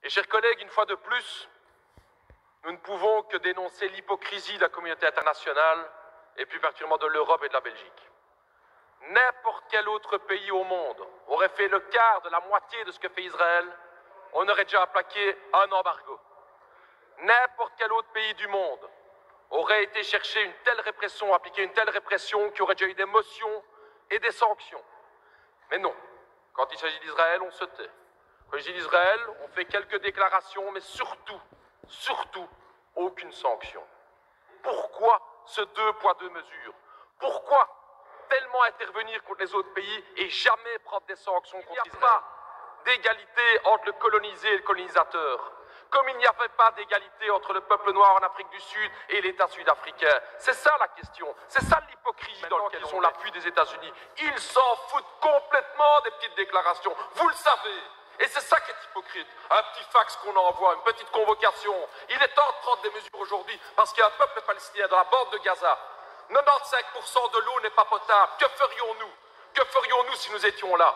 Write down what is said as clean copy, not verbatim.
Et chers collègues, une fois de plus, nous ne pouvons que dénoncer l'hypocrisie de la communauté internationale et plus particulièrement de l'Europe et de la Belgique. N'importe quel autre pays au monde aurait fait le quart de la moitié de ce que fait Israël, on aurait déjà appliqué un embargo. N'importe quel autre pays du monde aurait été chercher une telle répression, appliquer une telle répression, qui aurait déjà eu des motions et des sanctions. Mais non, quand il s'agit d'Israël, on se tait. Quand il s'agit d'Israël, on fait quelques déclarations, mais surtout, aucune sanction. Pourquoi ce deux poids, deux mesures? Pourquoi tellement intervenir contre les autres pays et jamais prendre des sanctions contre Israël? Il n'y a pas d'égalité entre le colonisé et le colonisateur, comme il n'y avait pas d'égalité entre le peuple noir en Afrique du Sud et l'État sud-africain. C'est ça la question, c'est ça l'hypocrisie dans laquelle ils ont l'appui des États-Unis. Ils s'en foutent complètement des petites déclarations, vous le savez. Et c'est ça qui est hypocrite. Un petit fax qu'on envoie, une petite convocation. Il est temps de prendre des mesures aujourd'hui parce qu'il y a un peuple palestinien dans la bande de Gaza. 95% de l'eau n'est pas potable. Que ferions-nous? Que ferions-nous si nous étions là?